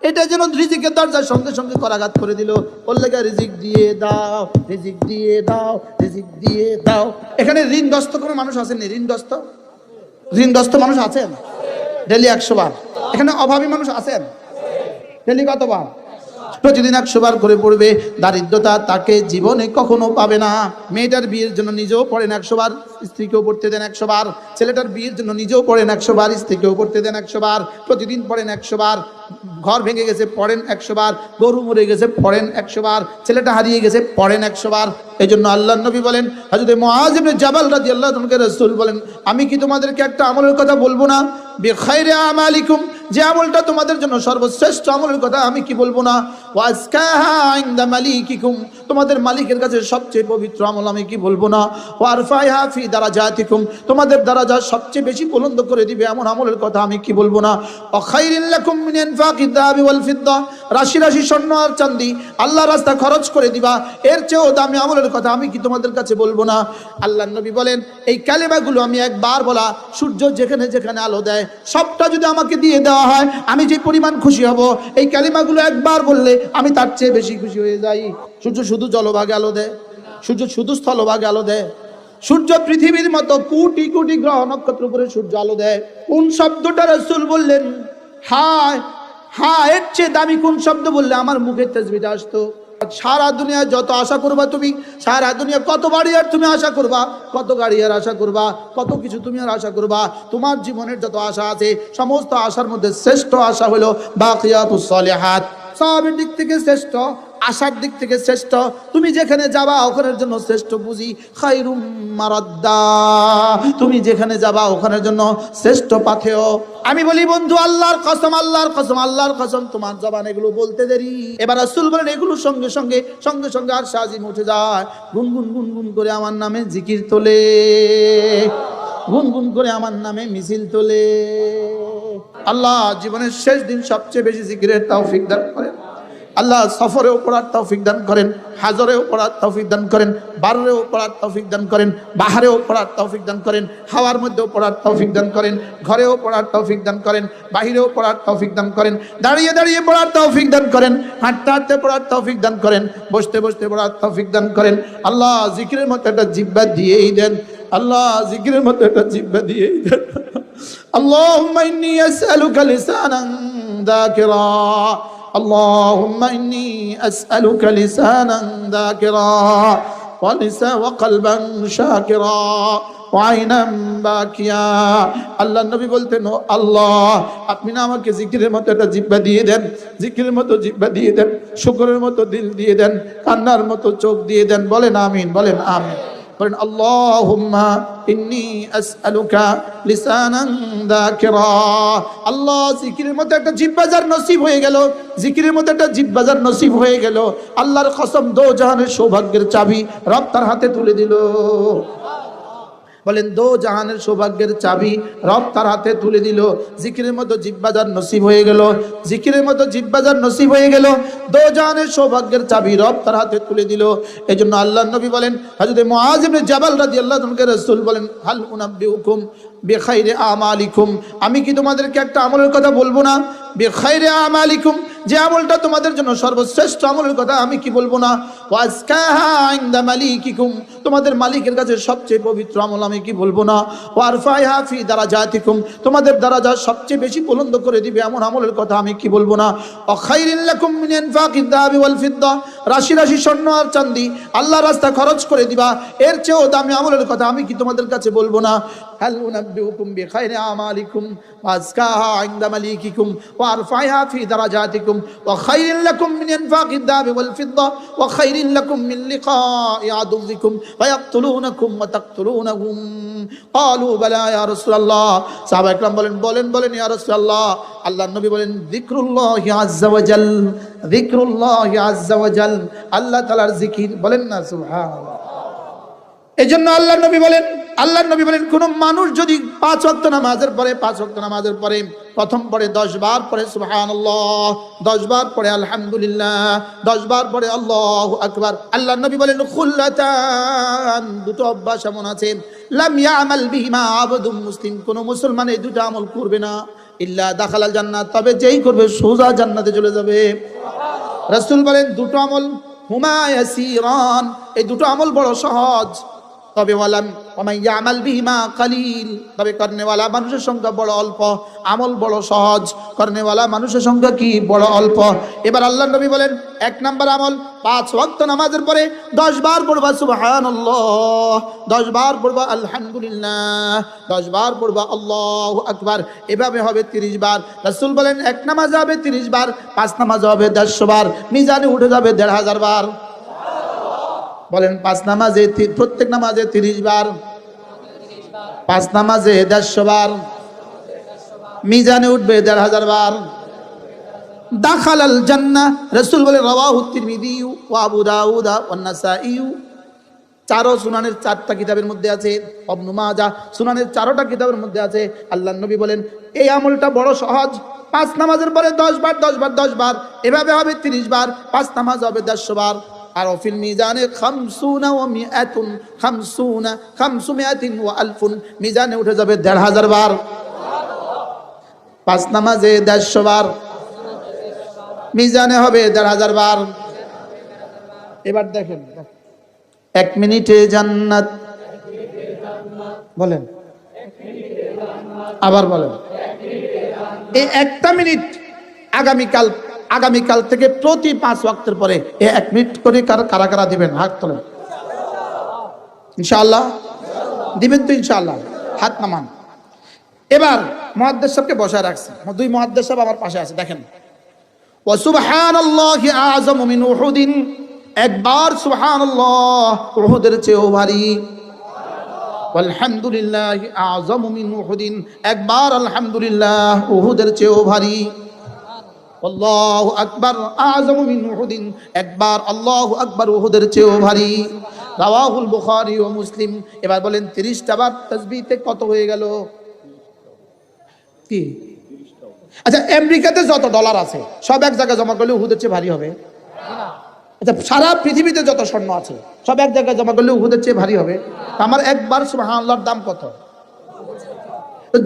এটা যেন রিজিকের দরজার সঙ্গে সঙ্গে করাঘাত করে দিল। ওর লেগে রিজিক দিয়ে দাও, রিজিক দিয়ে দাও, রিজিক দিয়ে দাও। এখানে ঋণগ্রস্ত কোনো মানুষ আছেন? ঋণগ্রস্ত ঋণগ্রস্ত মানুষ আছেন? ডেলি 100 বার। এখানে অভাবী মানুষ আছেন? ডেলি কতবার? প্রতিদিন 100 বার করে পড়বে। দারিদ্রতা তাকে জীবনে কখনো পাবে না। মেয়েটার বিয়ের জন্য নিজেও পড়েন 100 বার, স্ত্রীকেও পড়তে দেন 100 বার। ছেলেটার বিয়ের জন্য নিজেও পড়েন 100 বার, স্ত্রীকেও পড়তে দেন 100 বার। প্রতিদিন পড়েন 100 বার। ঘর ভেঙে গেছে পড়েন 100 বার, গরু মরে গেছে পড়েন 100 বার, ছেলেটা হারিয়ে গেছে পড়েন 100 বার। এই জন্য আল্লাহর নবী বলেন, হযরত মুআয ইবনে জাবাল রাদিয়াল্লাহু তাআলা রাসূল বলেন, আমি কি তোমাদেরকে একটা আমলের কথা বলবো না? বিখাইরি আমালিকুম, যে আমলটা তোমাদের জন্য সর্বশ্রেষ্ঠ আমলের কথা আমি কি বলবো না? ওয়াজকাহা ইনদা মালিকিকুম, তোমাদের মালিকের কাছে সবচেয়ে পবিত্র আমল আমি কি বলবো না? ওয়ারফাইহা ফি দারাজাতিকুম, তোমাদের দরজা সবচেয়ে বেশি বুলন্দ করে দিবে এমন আমলের কথা আমি কি বলবো না? ওয়া খাইরিন লাকুম মিন ইনফাকিদ যাহাবি ওয়াল ফিদ্দা, রাশি রাশি স্বর্ণ আর চাঁদি আল্লাহর রাস্তায় খরচ করে দিবা, এর চেয়েও দামি আমলের কথা আমি কি তোমাদের কাছে বলবো না? আল্লাহর নবী বলেন, এই কালেমাগুলো আমি একবার বলা, সূর্য যেখানে যেখানে আলো দেয় সবটা যদি আমাকে দিয়ে দেওয়া হয়, আমি যে পরিমাণ খুশি হব, এই কালিমাগুলো একবার বললে আমি তার চেয়ে বেশি খুশি হয়ে যাই। সূর্য শুধু জলভাগে আলো দেয়? সূর্য শুধু স্থলভাগে আলো দেয়? সূর্য পৃথিবীর মতো কোটি কোটি গ্রহ নক্ষত্র উপরে সূর্য আলো দেয়। কোন শব্দটা রাসূল বললেন? হায় হ্যাঁ, এর চেয়ে দামি কোন শব্দ বললে আমার মুখের তাসবিহটা আসতো? সারা দুনিয়া যত আশা করবা তুমি, সারা দুনিয়া কত বাড়ি আর তুমি আশা করবা, কত গাড়ি আর আশা করবা, কত কিছু তুমি আর আশা করবা। তোমার জীবনের যত আশা আছে সমস্ত আশার মধ্যে শ্রেষ্ঠ আশা হলো বাকিয়াতুস সালিহাত। সবের দিক থেকে শ্রেষ্ঠ, আশার দিক থেকে শ্রেষ্ঠ, তুমি যেখানে যাবা ওখানের জন্য শ্রেষ্ঠ বুঝি খায়রুম মারাদ্দা, তুমি যেখানে যাবা ওখানের জন্য শ্রেষ্ঠ পাথেয়। আমি বলি বন্ধু, আল্লাহর কসম, আল্লাহর কসম, আল্লাহর কসম, তোমার জবান এগুলো বলতে দেরি। এবার রাসূল বলেন, এগুলো সঙ্গে সঙ্গে সঙ্গে সঙ্গে আর শাজিম উঠে যায়, গুনগুন গুনগুন করে আমার নামে জিকির তোলে, গুনগুন করে আমার নামে মিছিল তোলে। আল্লাহ জীবনের শেষ দিন সবচেয়ে বেশি জিকিরের তৌফিক দান করেন। আল্লাহ সফরেও পড়ার তৌফিক দান করেন, হাজরেও পড়ার তৌফিক দান করেন, বাররেও পড়ার তৌফিক দান করেন, বাহারেও পড়ার তৌফিক দান করেন, হাওয়ার মধ্যেও পড়ার তৌফিক দান করেন, ঘরেও পড়ার তৌফিক দান করেন, বাহিরেও পড়ার তৌফিক দান করেন, দাঁড়িয়ে দাঁড়িয়ে পড়ার তৌফিক দান করেন, হাঁটতে হাঁটতে পড়ার তৌফিক দান করেন, বসতে বসতে পড়ার তৌফিক দান করেন। আল্লাহ জিকিরের মতো একটা জিহ্বা দিয়েই দেন, আল্লাহ জিকিরের মতো একটা জিহ্বা দিয়েই দেন। আল্লাহুম্মা ইন্নী আসআলুকা লিসানান যাকিরা, اللهم إني أسألك لسانا ذاكرا وقلبا شاكرا وعينا باكيا। আল্লাহ নবী বলতেন, ও আল্লাহ আপনি না আমাকে জিকিরের মতো একটা জিহ্বা দিয়ে দেন, জিকিরের মতো জিহ্বা দিয়ে দেন, শুকরের মতো দিল দিয়ে দেন, কান্নার মতো চোখ দিয়ে দেন। বলেন আমিন, বলেন আমিন, বলেন আল্লাহুম্মা ইন্নী আসআলুকা লিসানান যাকিরা। আল্লাহ জিকিরের মতো একটা জিহ্বা যার নসিব হয়ে গেল, জিকিরের মতো একটা জিহ্বা যার নসিব হয়ে গেল, আল্লাহর কসম দো জাহানের সৌভাগ্যের চাবি রব তার হাতে তুলে দিল। বলেন দো জাহানের সৌভাগ্যের চাবি রব তার হাতে তুলে দিল। জিকিরের মতো জিহ্বা যার নসিব হয়ে গেল, জিকিরের মতো জিহ্বা যার নসিব হয়ে গেল, দো জাহানের সৌভাগ্যের চাবি রব তার হাতে তুলে দিল। এই জন্য আল্লাহর নবী বলেন, হযরত মুআয ইবনে জাবাল রাদিয়াল্লাহু তাআলা রাসূল বলেন, হাল উনাব্বিউকুম বিখাইরি আমালিকুম, আমি কি তোমাদেরকে একটা আমলের কথা বলবো না? বিখাইরি আমালিকুম, যে আমলটা তোমাদের জন্য সর্বশ্রেষ্ঠ আমলের কথা আমি কি বলবো না? ওয়াজকাহা ইনদা মালিকিকুম, তোমাদের মালিকের কাছে সবচেয়ে পবিত্র আমল আমি কি বলবো না? ওয়ারফাইহা ফি দারাজাতিকুম, তোমাদের দরজা সবচেয়ে বেশি বুলন্দ করে দিবে এমন আমলের কথা আমি কি বলবো না? ওয়া খাইরিন লাকুম মিন ইনফাকিদ যাহাবি ওয়াল ফিদ্দা, রাশি রাশি স্বর্ণ আর চাঁদি আল্লাহর রাস্তায় খরচ করে দিবা, এর চেয়েও দামি আমলের কথা আমি কি তোমাদের কাছে বলবো না? হাল উনাব্বিউকুম বিখাইরি আমালিকুম ওয়াজকাহা ইনদা মালিকিকুম ওয়ারফাইহা ফি দারাজাতিকুম ওয়া খাইরিন লাকুম মিন ইনফাকিদ যাহাবি ওয়াল ফিদ্দা ওয়া খাইরিন লাকুম মিন লিকাই আদুযিকুম ওয়া ইয়াকতুলুনাকুম ওয়া তাকতুলুনাহুম। ক্বালু বালা ইয়া রাসূলুল্লাহ, সাহাবা ইকরাম বলেন, বলেন বলেন ইয়া রাসূলুল্লাহ। আল্লাহর নবী বলেন, যিকরুল্লাহি আযজা ওয়া জাল, যিকরুল্লাহি আযজা ওয়া জাল, আল্লাহ তাআলার জিকির। বলেন না সুবহানাল্লাহ। এজন্য আল্লাহর নবী বলেন, আল্লাহর নবী বলেন, কোন মানুষ যদি 5 ওয়াক্ত নামাজের পরে 5 ওয়াক্ত নামাজের পরে প্রথম পড়ে 10 বার পড়ে সুবহানাল্লাহ, 10 বার পড়ে আলহামদুলিল্লাহ, 10 বার পড়ে আল্লাহু আকবার, আল্লাহর নবী বলেন খুল্লাতান, দুটো অভ্যাস এমন আছে লাম ইয়ামাল বিহিমা আবদুম মুসলিম, কোন মুসলমান এই দুটো আমল করবে না, ইল্লা দাখালাল জান্নাত, তবে যেই করবে সোজা জান্নাতে চলে যাবে। রাসূল বলেন দুটো আমল হুমা ইয়াসিরান, এই দুটো আমল বড় সহজ, তবে ইয়ামাল বিহিমা কালিল, তবে করনেওয়ালা মানুষের সংখ্যা বড় অল্প। আমল বড় সহজ, করনেওয়ালা মানুষের সংখ্যা কি বড় অল্প। এবার আল্লাহর নবী বলেন 1 নাম্বার আমল 5 ওয়াক্ত নামাজের পরে 10 বার পড়বা সুবহানাল্লাহ, 10 বার পড়বা আলহামদুলিল্লাহ, 10 বার পড়বা আল্লাহু আকবার। এভাবে হবে 30 বার। রাসূল বলেন 1 নামাজে হবে 30 বার, 5 নামাজে হবে 150 বার, মিজানে উঠে যাবে 1500 বার। বলেন 5 নামাজে প্রত্যেক নামাজে 30 বার, 5 নামাজে 150 বার, মিজানে উঠবে 1500 বার। দাখালাল জান্নাহ, রাসূল বলেন রাওয়াহু তিরমিযি ওয়া আবু দাউদ ওয়া নাসাঈ, চারো সুনানের 4টা কিতাবের মধ্যে আছে, ইবনে মাজাহ সুনানের 4টা কিতাবের মধ্যে আছে। আল্লাহর নবী বলেন এই আমলটা বড় সহজ, 5 নামাজের পরে 10 বার 10 বার 10 বার, এভাবে হবে 30 বার, 5 নামাজ হবে 150 বার। আর ফিল মিজানে 50 ওয়া 100 500 ওয়া আলফুন, মিজানে উঠে যাবে 1500 বার। 5 নামাজে 150 বার, মিজানে হবে 1500 বার। এবার দেখেন 1 মিনিটে জান্নাত, বলেন আবার বলেন। এই 1টা মিনিট আগামীকাল থেকে প্রতি 5 ওয়াক্তের পরে 1 মিনিট করে কারা কারা দিবেন? হাত তোলেন। ইনশাআল্লাহ দিবেন তো? ইনশাআল্লাহ হাত নামান। এবার মুহাদ্দিস সাহেবকে বসায় রাখছি, 2 মুহাদ্দিস সাহেব আমার পাশে আছে, দেখেন। ওয়া সুবহানাল্লাহি আযমু মিন উহুদিন, একবার সুবহানাল্লাহ উহুদের চেয়েও ভারী। আলহামদুলিল্লাহি আযমু মিন উহুদিন, একবার আলহামদুলিল্লাহ উহুদের চেয়েও ভারী। আল্লাহু আকবার আযমু মিন উহুদিন, একবার আল্লাহু আকবার উহুদের চেয়েও ভারী। রাওয়াহুল বুখারী ও মুসলিম। এবার বলেন 30টা বার তাসবিহতে কত হয়ে গেল? কি? আচ্ছা, আমেরিকাতে যত ডলার আছে সব এক জায়গায় জমা করলে উহুদের চেয়ে ভারী হবে? আচ্ছা, সারা পৃথিবীতে যত স্বর্ণ আছে সব এক জায়গায় জমা করলে উহুদের চেয়ে ভারী হবে? আমার একবার সুবহানাল্লাহর দাম কত?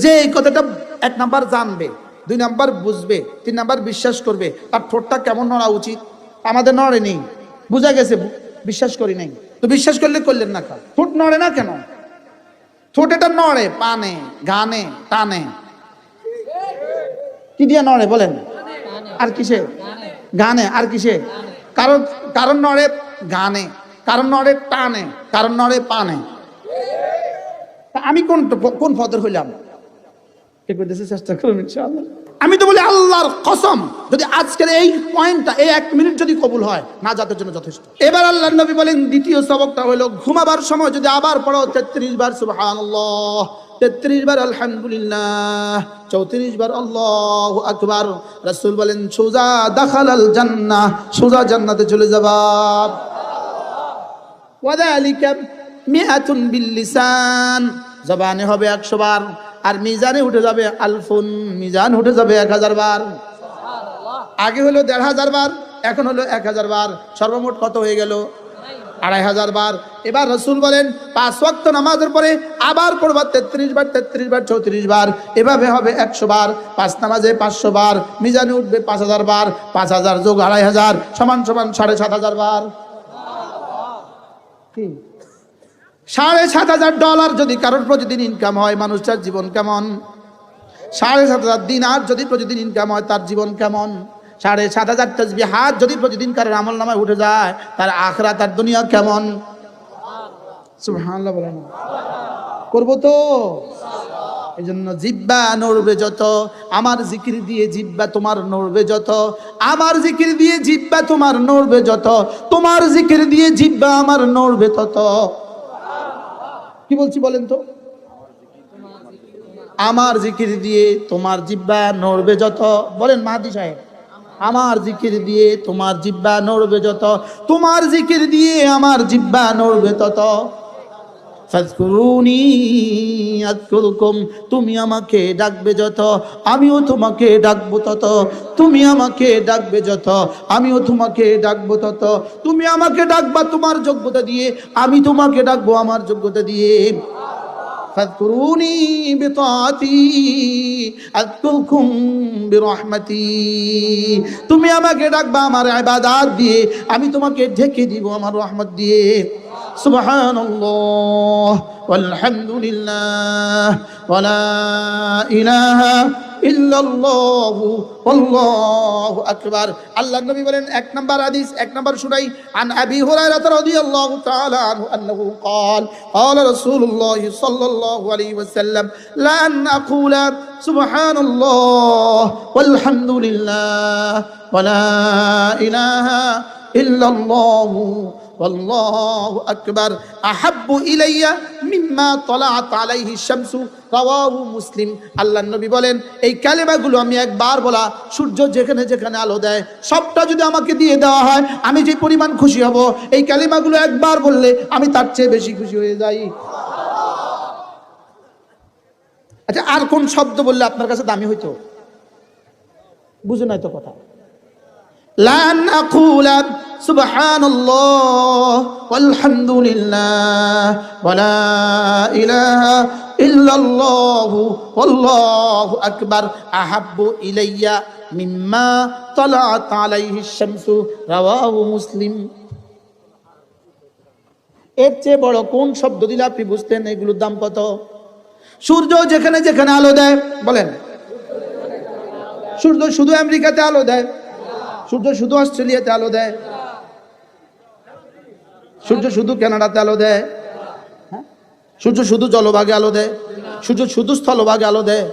যে এই কথাটা 1 নাম্বার জানবে, 2 নাম্বার বুঝবে, 3 নাম্বার বিশ্বাস করবে, তার ঠোঁটটা কেমন নড়া উচিত? আমাদের নড়ে নেই, বুঝা গেছে, বিশ্বাস করি নাই। তো বিশ্বাস করলে করলেন না, ঠোঁট নড়ে না কেন? ঠোঁট এটা নড়ে পানে, গানে, টানে। কি দিয়ে নড়ে বলেন? আর কিসে? গানে। আর কিসে? কারণ নড়ে গানে, কারণ নড়ে টানে, কারণ নড়ে পানে। আমি কোন পদের হইলাম? ঠিক করতেছি, চেষ্টা করুন ইনশাআল্লাহ। আমি তো বলি আল্লাহর কসম, যদি আজকের এই পয়েন্টটা, এই 1 মিনিট যদি কবুল হয়, না জাতের জন্য যথেষ্ট। এবার আল্লাহর নবী বলেন দ্বিতীয় সবকটা হলো ঘুমাবার সময় যদি আবার পড়ো 33 বার সুবহানাল্লাহ, 33 বার আলহামদুলিল্লাহ, 34 বার আল্লাহু আকবার। রাসূল বলেন সোজা দাখালাল জান্নাহ, সোজা জান্নাতে চলে যাবা। ওয়াযালিকা মিআতুন বিল লিসান, জবানে হবে 100 বার, আর মিজানে উঠে যাবে আলফুন, মিজান উঠে যাবে 1000 বার। আগে হলো 1500 বার, এখন হলো 1000 বার, সর্বমোট কত হয়ে গেল? 2500 বার। এবার রাসূল বলেন 5 ওয়াক্ত নামাজের পরে আবার পড়বা 33 বার 33 বার 34 বার, এভাবে হবে 100 বার। 5 নামাজে 500 বার, মিজানে উঠবে 5000 বার, 5000 যোগ 2500 সমান 7500 বার। কি? $7500 যদি কারোর প্রতিদিন ইনকাম হয়, মানুষটার জীবন কেমন? 7500 দিনার যদি প্রতিদিন ইনকাম হয়, তার জীবন কেমন? 7500 তাসবিহাত যদি প্রতিদিন কারোর আমল নামায় উঠে যায়, তার আখিরাত আর দুনিয়া কেমন? সুবহানাল্লাহ বলেন। করবো তো? এই জন্য জিহ্বা নড়বে যত, আমার জিকির দিয়ে জিহ্বা তোমার নড়বে যত, আমার জিকির দিয়ে জিহ্বা তোমার নড়বে যত, তোমার জিকির দিয়ে জিহ্বা আমার নড়বে তত। কি বলছি বলেন তো? আমার জিকির দিয়ে তোমার জিহ্বা নড়বে যত, বলেন মাহাদি সাহেব। আমার জিকির দিয়ে তোমার জিহ্বা নড়বে যত, তোমার জিকির দিয়ে আমার জিহ্বা নড়বে তত। ফাযকুরুনি আযকুরকুম, তুমি আমাকে ডাকবে যত, আমিও তোমাকে ডাকবো তত। তুমি আমাকে ডাকবে যত, আমিও তোমাকে ডাকবো তত। তুমি আমাকে ডাকবা তোমার যোগ্যতা দিয়ে, আমি তোমাকে ডাকবো আমার যোগ্যতা দিয়ে। ফাযকুরুনি বিতাআতি আযকুরকুম বিরহমাতি। তুমি আমাকে ডাকবা আমার ইবাদত দিয়ে, আমি তোমাকে ঢেকে দিব আমার রহমত দিয়ে। সুবহানাল্লাহ ওয়ালহামদুলিল্লাহ ওয়ালা ইলাহা ইল্লাল্লাহু আল্লাহু আকবার। আল্লাহর নবী বলেন, এক নাম্বার হাদিস, এক নাম্বার শুনাই, আন আবি হুরায়রা রাদিয়াল্লাহু তাআলা আনহু আন্নাহু قال قال رسول الله صلى الله عليه وسلم لا أن أقول سبحان الله والحمد لله ولا إله إلا الله والله أكبر أحب إلي مما طلعت عليه الشمس রাওয়াহু মুসলিম। আল্লাহর নবী বলেন, এই কালেমাগুলো আমি একবার বলা, সূর্য যেখানে যেখানে আলো দেয় সবটা যদি আমাকে দিয়ে দেওয়া হয়, আমি যে পরিমাণ খুশি হব, এই কালেমাগুলো একবার বললে আমি তার চেয়ে বেশি খুশি হয়ে যাই। আচ্ছা, আর কোন শব্দ বললে আপনার কাছে দামি হইতো? বুঝে নাই তো কথা। লান আকুলা সুবহানাল্লাহ ওয়ালহামদুলিল্লাহ ওয়ালা ইলাহা ইল্লাল্লাহু ওয়াল্লাহু আকবার আহাব্বু ইলাইয়া মিম্মা তালাআত আলাইহিশ শামসু রাওয়াহু মুসলিম। এর চেয়ে বড় কোন শব্দ দিলে আপনি বুঝতেন এগুলোর দাম কত? সূর্য যেখানে যেখানে আলো দেয়, বলেন, সূর্য শুধু আমেরিকাতে আলো দেয়? সূর্য শুধু অস্ট্রেলিয়াতে আলো দেয়? সূর্য শুধু কানাডাতে আলো দেয়? সূর্য শুধু জলভাগে আলো দেয়? সূর্য শুধু স্থলভাগে আলো দেয়?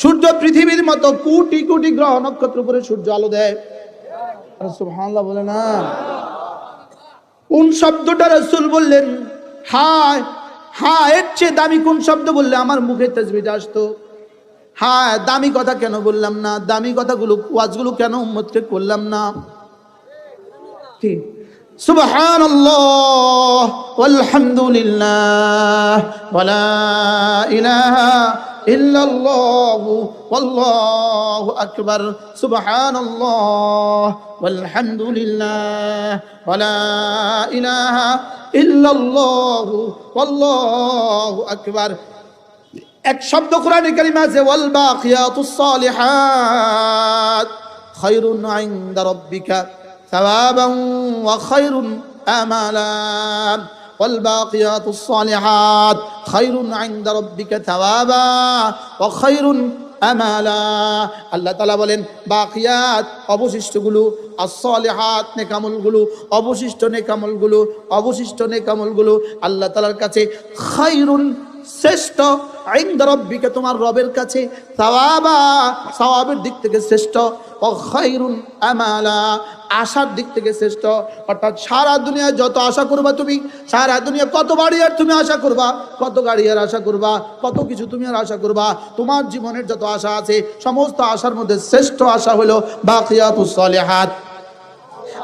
সূর্য পৃথিবীর মতো কোটি কোটি গ্রহ নক্ষত্র উপরে সূর্য আলো দেয়। সুবহানাল্লাহ বলে না? কোন শব্দটা রাসূল বললেন, হায় হায়, এর চেয়ে দামি কোন শব্দ বললে আমার মুখে তাসবিহটা আসতো? হ্যাঁ, দামি কথা কেন বললাম না? দামি কথাগুলো, ওয়াজগুলো কেন উম্মতকে করলাম না? ঠিক। সুবহানাল্লাহ ওয়ালহামদুলিল্লাহ ওয়ালা ইলাহা ইল্লাল্লাহু ওয়াল্লাহু আকবার। সুবহানাল্লাহ ওয়ালহামদুলিল্লাহ ওয়ালা ইলাহা ইল্লাল্লাহু ওয়াল্লাহু আকবার। এক শব্দ কোরআনে কারিমে আছে, ওয়াল বাকিয়াতুস সালিহাত খায়রুন ইনদা রাব্বিকা সাওয়াবান ওয়া খায়রুন আমালা। ওয়াল বাকিয়াতুস সালিহাত খায়রুন ইনদা রাব্বিকা সাওয়াবা ওয়া খায়রুন আমালা। আল্লাহ তাআলা বলেন, বাকিয়াত অবশিষ্টগুলো, as-salihat নেকামলগুলো, অবশিষ্ট নেকামলগুলো, অবশিষ্ট নেকামলগুলো আল্লাহ তাআলার কাছে খায়রুন শ্রেষ্ঠ, ইনদা রাব্বিকা তোমার রবের কাছে, সাওয়াবা সওয়াবের দিক থেকে শ্রেষ্ঠ, ও খায়রুন আমালা আশার দিক থেকে শ্রেষ্ঠ। অর্থাৎ সারা দুনিয়া যত আশা করবা তুমি, সারা দুনিয়া কত বাড়ি আর তুমি আশা করবা, কত গাড়ি আর আশা করবা, কত কিছু তুমি আর আশা করবা, তোমার জীবনের যত আশা আছে সমস্ত আশার মধ্যে শ্রেষ্ঠ আশা হলো বাকিয়াতুস সালিহাত।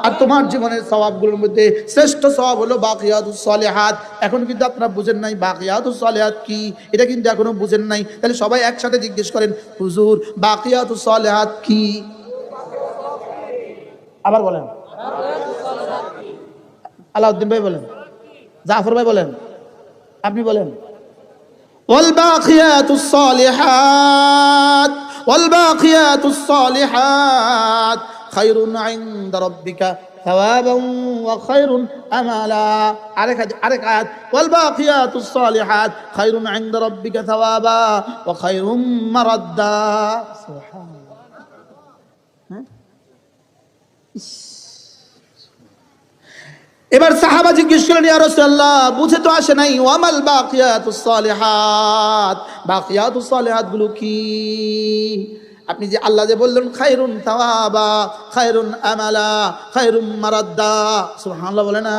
আর তোমার জীবনের সওয়াবগুলোর মধ্যে শ্রেষ্ঠ সওয়াব হলো বাকিয়াতুস সালিহাত। এখন কিন্তু আপনারা বুঝেন নাই বাকিয়াতুস সালিহাত কি, এটা কিন্তু এখনো বুঝেন নাই। তাহলে সবাই একসাথে জিজ্ঞেস করেন, হুজুর বাকিয়াতুস সালিহাত কি? আবার বলেন। আলাউদ্দিন ভাই বলেন, জাফর ভাই বলেন, আপনি বলেন। ওয়াল বাকিয়াতুস সালিহাত, ওয়াল বাকিয়াতুস সালিহাত খায়রুন ইনদা রাব্বিকা সাওয়াবান ওয়া খায়রুন আমালা। আরেক আয়াত, ওয়াল বাকিয়াতুস সালিহাত খায়রুন ইনদা রাব্বিকা সাওয়াবা ওয়া খায়রুম মারাদ্দা। সুবহানাল্লাহ। এবার সাহাবা জিজ্ঞেস করলেন, ইয়া রাসূলুল্লাহ বুঝে তো আসে নাই, ওয়ামাল বাকিয়াতুস সালিহাত, বাকিয়াতুস সালিহাত গুলো কি? আপনি যে আল্লাহ যে বললেন খায়রুন সাওয়াবা খায়রুন আমালা খায়রুম মারাদ্দা, সুবহানাল্লাহ বলে না?